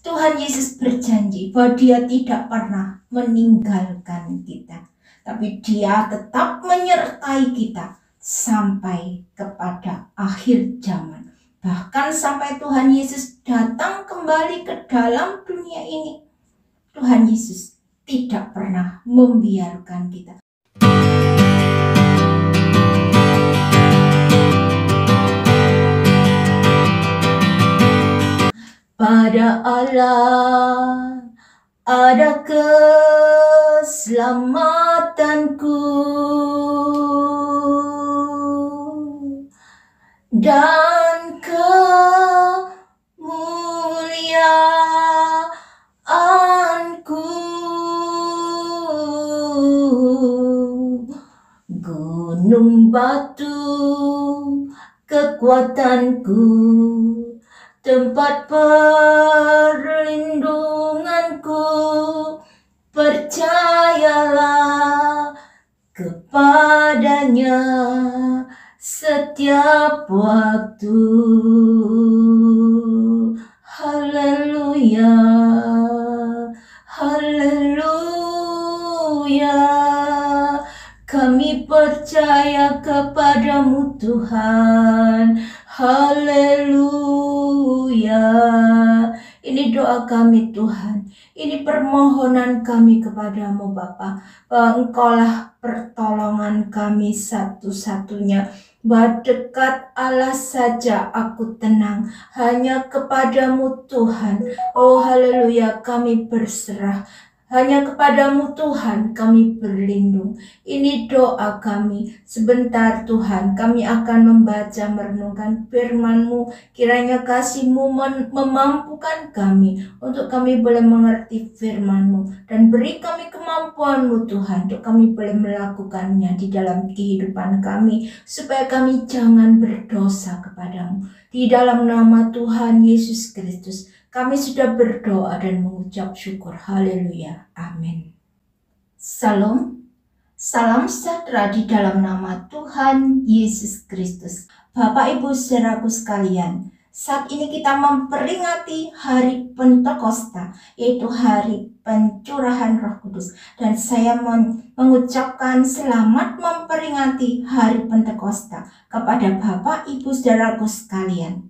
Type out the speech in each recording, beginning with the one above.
Tuhan Yesus berjanji bahwa Dia tidak pernah meninggalkan kita, tapi Dia tetap menyertai kita sampai kepada akhir zaman. Bahkan sampai Tuhan Yesus datang kembali ke dalam dunia ini, Tuhan Yesus tidak pernah membiarkan kita. Pada Allah ada keselamatanku dan kemuliaanku. Gunung batu kekuatanku, tempat perlindunganku, percayalah kepadanya setiap waktu. Haleluya, haleluya, kami percaya kepadamu Tuhan. Haleluya. Ini doa kami Tuhan. Ini permohonan kami kepadamu Bapa, bahwa Engkaulah pertolongan kami satu-satunya. Bahwa dekat Allah saja aku tenang, hanya kepadamu Tuhan. Oh haleluya, kami berserah. Hanya kepadamu Tuhan kami berlindung. Ini doa kami. Sebentar Tuhan, kami akan membaca merenungkan firman-Mu. Kiranya kasih-Mu memampukan kami untuk kami boleh mengerti firman-Mu. Dan beri kami kemampuan-Mu Tuhan, untuk kami boleh melakukannya di dalam kehidupan kami, supaya kami jangan berdosa kepadamu. Di dalam nama Tuhan Yesus Kristus, kami sudah berdoa dan mengucap syukur. Haleluya. Amin. Salam. Salam sejahtera di dalam nama Tuhan Yesus Kristus. Bapak Ibu saudaraku sekalian, saat ini kita memperingati hari Pentakosta, yaitu hari pencurahan Roh Kudus. Dan saya mengucapkan selamat memperingati hari Pentakosta kepada Bapak Ibu saudaraku sekalian.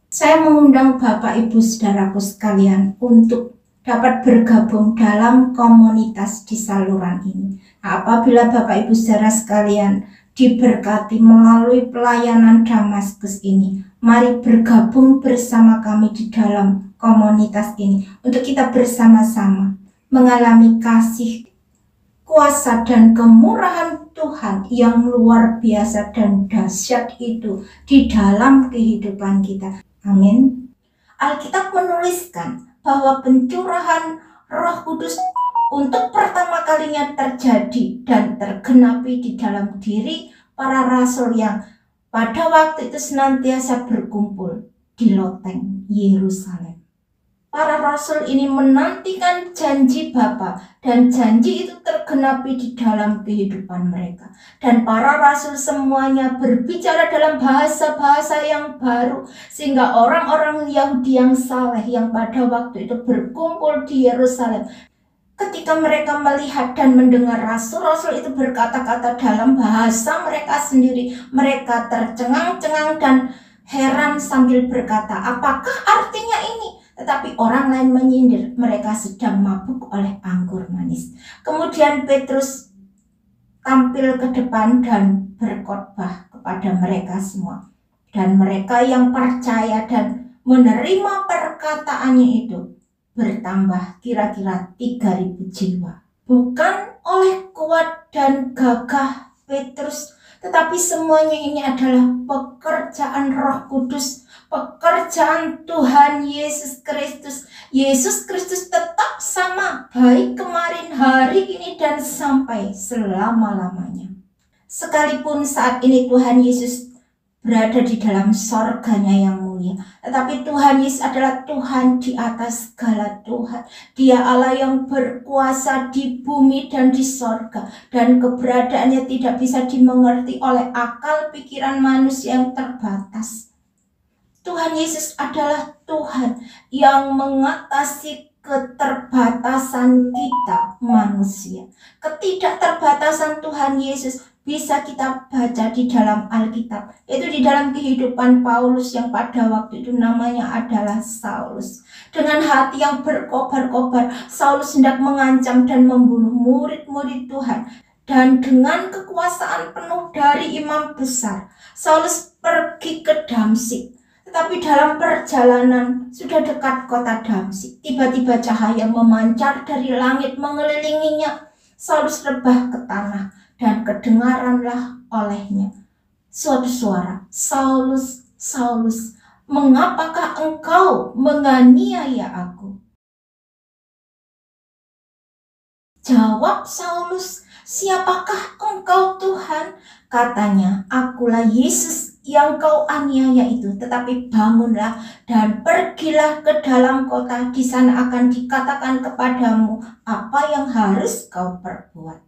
Saya mengundang Bapak Ibu saudaraku sekalian untuk dapat bergabung dalam komunitas di saluran ini. Nah, apabila Bapak Ibu saudara sekalian diberkati melalui pelayanan Damaskus ini, mari bergabung bersama kami di dalam komunitas ini untuk kita bersama-sama mengalami kasih, kuasa dan kemurahan Tuhan yang luar biasa dan dahsyat itu di dalam kehidupan kita. Amin. Alkitab menuliskan bahwa pencurahan Roh Kudus untuk pertama kalinya terjadi dan tergenapi di dalam diri para rasul yang pada waktu itu senantiasa berkumpul di loteng Yerusalem. Para rasul ini menantikan janji Bapa, dan janji itu tergenapi di dalam kehidupan mereka. Dan para rasul semuanya berbicara dalam bahasa-bahasa yang baru, sehingga orang-orang Yahudi yang saleh yang pada waktu itu berkumpul di Yerusalem, ketika mereka melihat dan mendengar rasul-rasul itu berkata-kata dalam bahasa mereka sendiri, mereka tercengang-cengang dan heran sambil berkata, apakah artinya ini? Tetapi orang lain menyindir, mereka sedang mabuk oleh anggur manis. Kemudian Petrus tampil ke depan dan berkhotbah kepada mereka semua. Dan mereka yang percaya dan menerima perkataannya itu bertambah kira-kira 3.000 jiwa. Bukan oleh kuat dan gagah Petrus, tetapi semuanya ini adalah pekerjaan Roh Kudus, pekerjaan Tuhan Yesus Kristus. Yesus Kristus tetap sama, baik kemarin, hari ini, dan sampai selama-lamanya. Sekalipun saat ini Tuhan Yesus berada di dalam sorganya yang mulia, tetapi Tuhan Yesus adalah Tuhan di atas segala Tuhan. Dia Allah yang berkuasa di bumi dan di sorga, dan keberadaannya tidak bisa dimengerti oleh akal pikiran manusia yang terbatas. Tuhan Yesus adalah Tuhan yang mengatasi keterbatasan kita manusia. Ketidakterbatasan Tuhan Yesus bisa kita baca di dalam Alkitab. Itu di dalam kehidupan Paulus yang pada waktu itu namanya adalah Saulus. Dengan hati yang berkobar-kobar, Saulus hendak mengancam dan membunuh murid-murid Tuhan. Dan dengan kekuasaan penuh dari imam besar, Saulus pergi ke Damsyik. Tetapi dalam perjalanan sudah dekat kota Damsyik, tiba-tiba cahaya memancar dari langit mengelilinginya. Saulus rebah ke tanah dan kedengaranlah olehnya suatu suara, "Saulus, Saulus, mengapakah engkau menganiaya aku?" Jawab Saulus, "Siapakah engkau Tuhan?" Katanya, "Akulah Yesus yang kau aniaya itu. Tetapi bangunlah dan pergilah ke dalam kota. Di sana akan dikatakan kepadamu apa yang harus kau perbuat."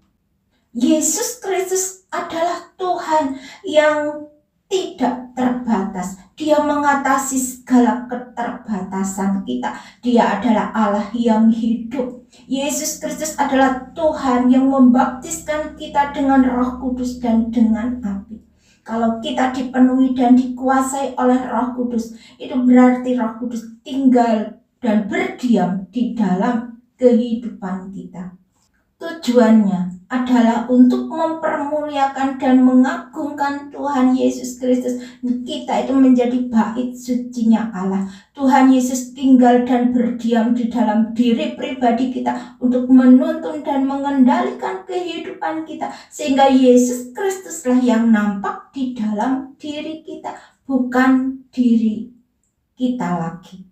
Yesus Kristus adalah Tuhan yang tidak terbatas. Dia mengatasi segala keterbatasan kita. Dia adalah Allah yang hidup. Yesus Kristus adalah Tuhan yang membaptiskan kita dengan Roh Kudus dan dengan api. Kalau kita dipenuhi dan dikuasai oleh Roh Kudus, itu berarti Roh Kudus tinggal dan berdiam di dalam kehidupan kita. Tujuannya adalah untuk mempermuliakan dan mengagungkan Tuhan Yesus Kristus. Kita itu menjadi bait sucinya Allah. Tuhan Yesus tinggal dan berdiam di dalam diri pribadi kita untuk menuntun dan mengendalikan kehidupan kita. Sehingga Yesus Kristuslah yang nampak di dalam diri kita, bukan diri kita lagi.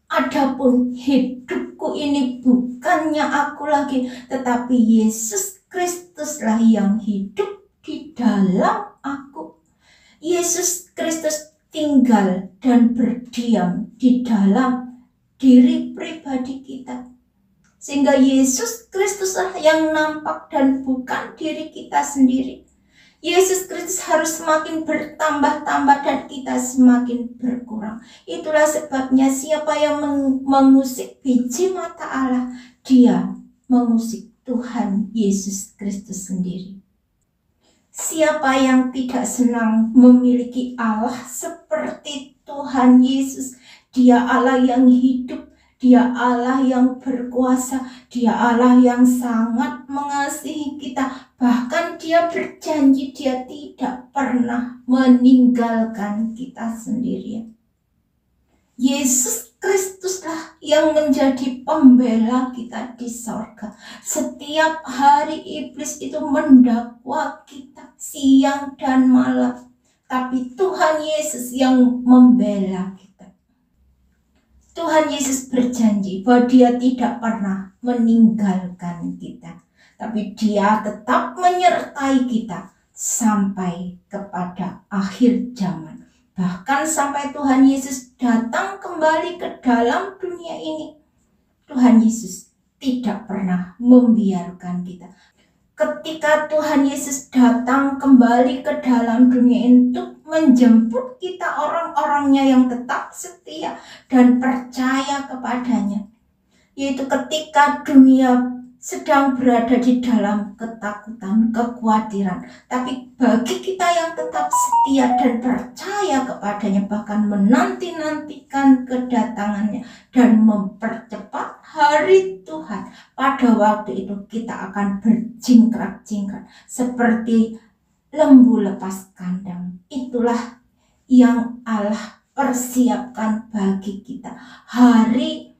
Adapun hidupku ini bukannya aku lagi, tetapi Yesus Kristuslah yang hidup di dalam aku. Yesus Kristus tinggal dan berdiam di dalam diri pribadi kita. Sehingga Yesus Kristuslah yang nampak dan bukan diri kita sendiri. Yesus Kristus harus semakin bertambah-tambah dan kita semakin berkurang. Itulah sebabnya siapa yang mengusik biji mata Allah, dia mengusik Tuhan Yesus Kristus sendiri. Siapa yang tidak senang memiliki Allah seperti Tuhan Yesus, dia Allah yang hidup, dia Allah yang berkuasa, dia Allah yang sangat mengasihi kita. Bahkan dia berjanji dia tidak pernah meninggalkan kita sendirian. Yesus Kristuslah yang menjadi pembela kita di sorga. Setiap hari iblis itu mendakwa kita siang dan malam. Tapi Tuhan Yesus yang membela kita. Tuhan Yesus berjanji bahwa dia tidak pernah meninggalkan kita. Tapi dia tetap menyertai kita sampai kepada akhir zaman. Bahkan sampai Tuhan Yesus datang kembali ke dalam dunia ini. Tuhan Yesus tidak pernah membiarkan kita. Ketika Tuhan Yesus datang kembali ke dalam dunia ini untuk menjemput kita orang-orangnya yang tetap setia dan percaya kepadanya. Yaitu ketika dunia sedang berada di dalam ketakutan, kekhawatiran. Tapi bagi kita yang tetap setia dan percaya kepadanya, bahkan menanti-nantikan kedatangannya dan mempercepat hari Tuhan, pada waktu itu kita akan berjingkrak-jingkrak seperti lembu lepas kandang. Itulah yang Allah persiapkan bagi kita, hari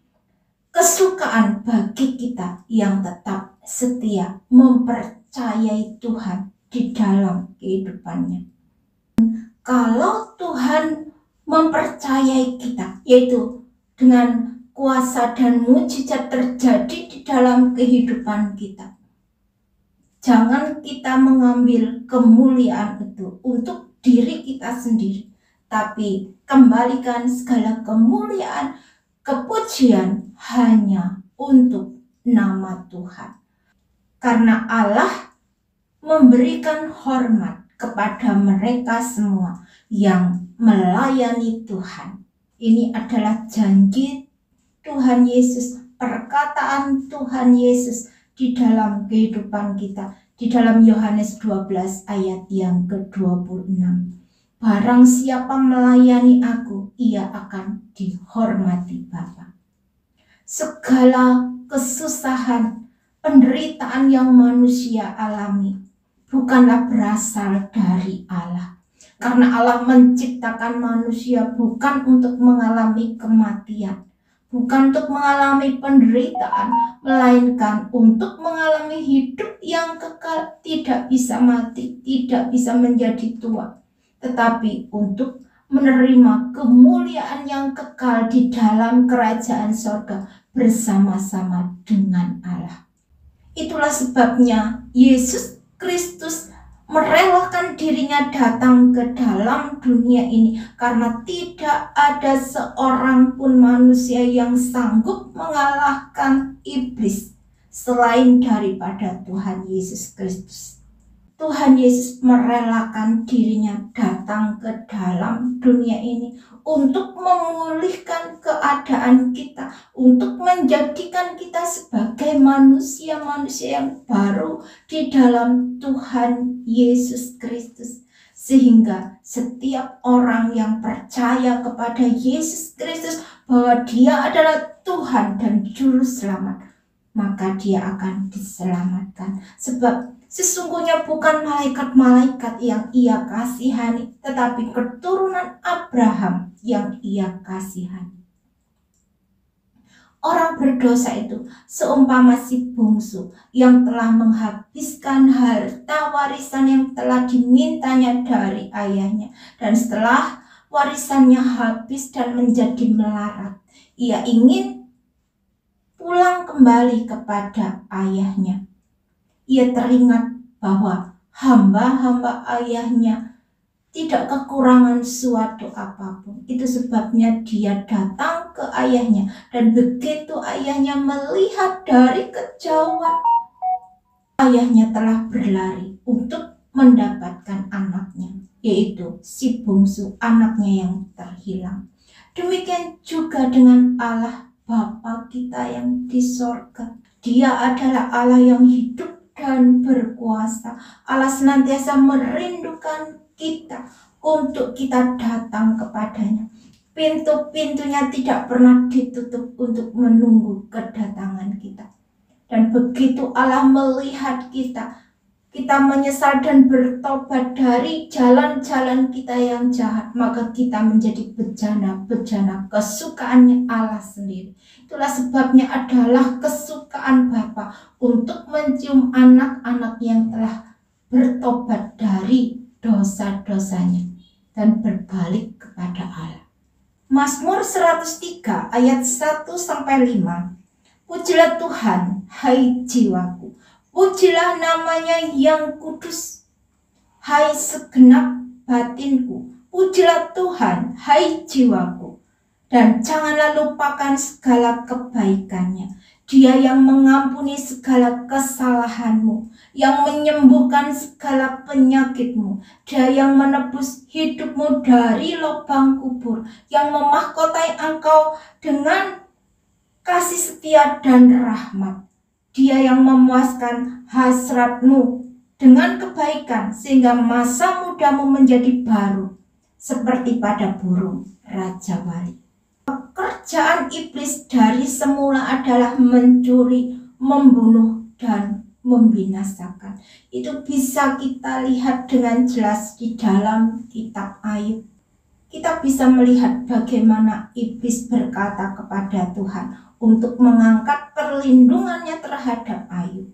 kesukaan bagi kita yang tetap setia mempercayai Tuhan di dalam kehidupannya. Kalau Tuhan mempercayai kita, yaitu dengan kuasa dan mujizat terjadi di dalam kehidupan kita, jangan kita mengambil kemuliaan itu untuk diri kita sendiri, tapi kembalikan segala kemuliaan, kepujian hanya untuk nama Tuhan. Karena Allah memberikan hormat kepada mereka semua yang melayani Tuhan. Ini adalah janji Tuhan Yesus, perkataan Tuhan Yesus di dalam kehidupan kita. Di dalam Yohanes 12 ayat yang ke-26. Barang siapa melayani aku, ia akan dihormati Bapa. Segala kesusahan, penderitaan yang manusia alami bukanlah berasal dari Allah. Karena Allah menciptakan manusia bukan untuk mengalami kematian, bukan untuk mengalami penderitaan, melainkan untuk mengalami hidup yang kekal, tidak bisa mati, tidak bisa menjadi tua, tetapi untuk menerima kemuliaan yang kekal di dalam kerajaan sorga bersama-sama dengan Allah. Itulah sebabnya Yesus Kristus merelakan dirinya datang ke dalam dunia ini, karena tidak ada seorang pun manusia yang sanggup mengalahkan iblis selain daripada Tuhan Yesus Kristus. Tuhan Yesus merelakan dirinya datang ke dalam dunia ini untuk memulihkan keadaan kita, untuk menjadikan kita sebagai manusia-manusia yang baru di dalam Tuhan Yesus Kristus. Sehingga setiap orang yang percaya kepada Yesus Kristus bahwa Dia adalah Tuhan dan Juru Selamat, maka dia akan diselamatkan. Sebab sesungguhnya bukan malaikat-malaikat yang Ia kasihani, tetapi keturunan Abraham yang Ia kasihani. Orang berdosa itu seumpama si bungsu yang telah menghabiskan harta warisan yang telah dimintanya dari ayahnya. Dan setelah warisannya habis dan menjadi melarat, ia ingin pulang kembali kepada ayahnya. Ia teringat bahwa hamba-hamba ayahnya tidak kekurangan suatu apapun. Itu sebabnya dia datang ke ayahnya. Dan begitu ayahnya melihat dari kejauhan, ayahnya telah berlari untuk mendapatkan anaknya, yaitu si bungsu, anaknya yang terhilang. Demikian juga dengan Allah Bapa kita yang di sorga. Dia adalah Allah yang hidup dan berkuasa. Allah senantiasa merindukan kita untuk kita datang kepadanya. Pintu-pintunya tidak pernah ditutup untuk menunggu kedatangan kita. Dan begitu Allah melihat kita menyesal dan bertobat dari jalan-jalan kita yang jahat, maka kita menjadi bejana-bejana kesukaannya Allah sendiri. Itulah sebabnya adalah kesukaan Bapa untuk mencium anak-anak yang telah bertobat dari dosa-dosanya dan berbalik kepada Allah. Mazmur 103 ayat 1-5. Pujilah Tuhan, hai jiwaku. Pujilah namanya yang kudus, hai segenap batinku. Pujilah Tuhan, hai jiwaku. Dan janganlah lupakan segala kebaikannya. Dia yang mengampuni segala kesalahanmu, yang menyembuhkan segala penyakitmu. Dia yang menebus hidupmu dari lubang kubur, yang memahkotai engkau dengan kasih setia dan rahmat. Dia yang memuaskan hasratmu dengan kebaikan, sehingga masa mudamu menjadi baru seperti pada burung rajawali. Pekerjaan iblis dari semula adalah mencuri, membunuh, dan membinasakan. Itu bisa kita lihat dengan jelas di dalam kitab Ayub. Kita bisa melihat bagaimana iblis berkata kepada Tuhan untuk mengangkat perlindungannya terhadap Ayub.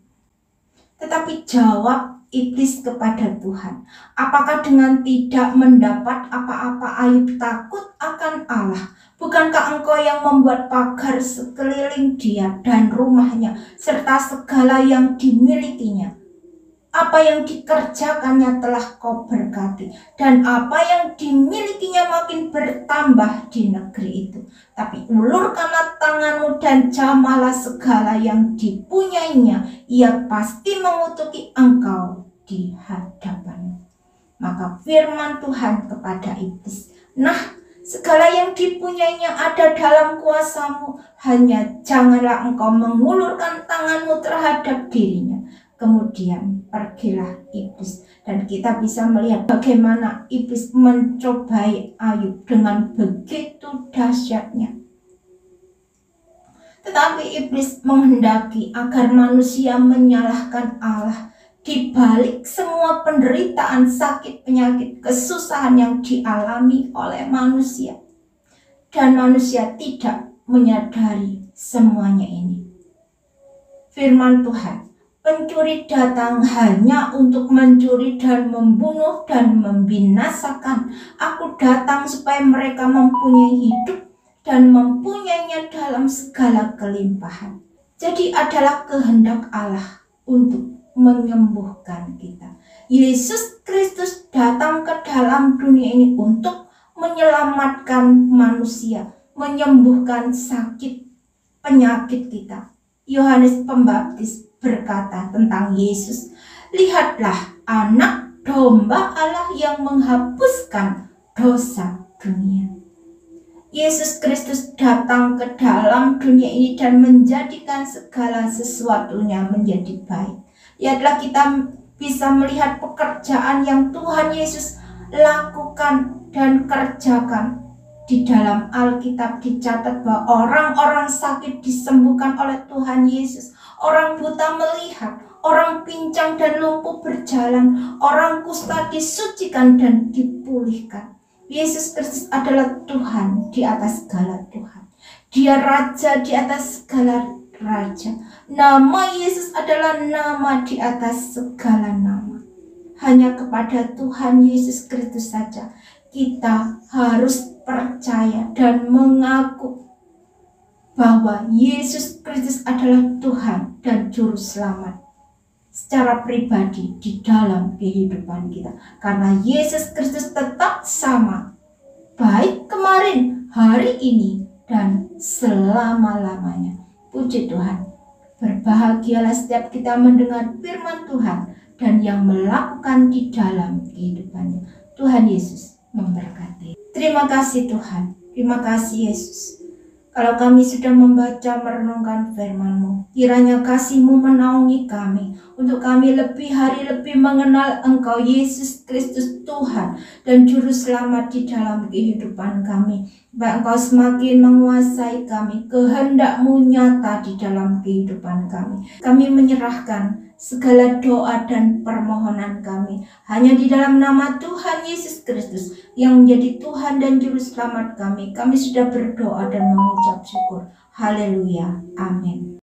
Tetapi jawab iblis kepada Tuhan, apakah dengan tidak mendapat apa-apa Ayub takut akan Allah? Bukankah engkau yang membuat pagar sekeliling dia dan rumahnya, serta segala yang dimilikinya? Apa yang dikerjakannya telah kau berkati, dan apa yang dimilikinya makin bertambah di negeri itu. Tapi ulurkanlah tanganmu dan jamahlah segala yang dipunyainya, ia pasti mengutuki engkau di hadapanmu. Maka firman Tuhan kepada iblis, nah Segala yang dipunyainya ada dalam kuasamu, hanya janganlah engkau mengulurkan tanganmu terhadap dirinya. Kemudian pergilah iblis, dan kita bisa melihat bagaimana iblis mencobai Ayub dengan begitu dahsyatnya. Tetapi iblis menghendaki agar manusia menyalahkan Allah di balik semua penderitaan, sakit, penyakit, kesusahan yang dialami oleh manusia. Dan manusia tidak menyadari semuanya ini. Firman Tuhan, pencuri datang hanya untuk mencuri dan membunuh dan membinasakan. Aku datang supaya mereka mempunyai hidup dan mempunyainya dalam segala kelimpahan. Jadi adalah kehendak Allah untuk menyembuhkan kita. Yesus Kristus datang ke dalam dunia ini untuk menyelamatkan manusia, menyembuhkan sakit, penyakit kita. Yohanes Pembaptis berkata tentang Yesus, lihatlah anak domba Allah yang menghapuskan dosa dunia. Yesus Kristus datang ke dalam dunia ini dan menjadikan segala sesuatunya menjadi baik. Lihatlah, kita bisa melihat pekerjaan yang Tuhan Yesus lakukan dan kerjakan. Di dalam Alkitab dicatat bahwa orang-orang sakit disembuhkan oleh Tuhan Yesus. Orang buta melihat, orang pincang dan lumpuh berjalan, orang kusta disucikan dan dipulihkan. Yesus Kristus adalah Tuhan di atas segala Tuhan. Dia Raja di atas segala Raja. Nama Yesus adalah nama di atas segala nama. Hanya kepada Tuhan Yesus Kristus saja kita harus percaya dan mengaku bahwa Yesus Kristus adalah Tuhan dan Juru Selamat secara pribadi di dalam kehidupan kita. Karena Yesus Kristus tetap sama, baik kemarin, hari ini, dan selama-lamanya. Puji Tuhan. Berbahagialah setiap kita mendengar firman Tuhan dan yang melakukan di dalam kehidupannya. Tuhan Yesus memberkati. Terima kasih Tuhan. Terima kasih Yesus. Kalau kami sudah membaca merenungkan firman-Mu, kiranya kasih-Mu menaungi kami, untuk kami lebih hari lebih mengenal Engkau Yesus Kristus Tuhan dan Juru Selamat di dalam kehidupan kami. Baik Engkau semakin menguasai kami, kehendak-Mu nyata di dalam kehidupan kami. Kami menyerahkan segala doa dan permohonan kami hanya di dalam nama Tuhan Yesus Kristus yang menjadi Tuhan dan Juru Selamat kami. Kami sudah berdoa dan mengucap syukur. Haleluya. Amin.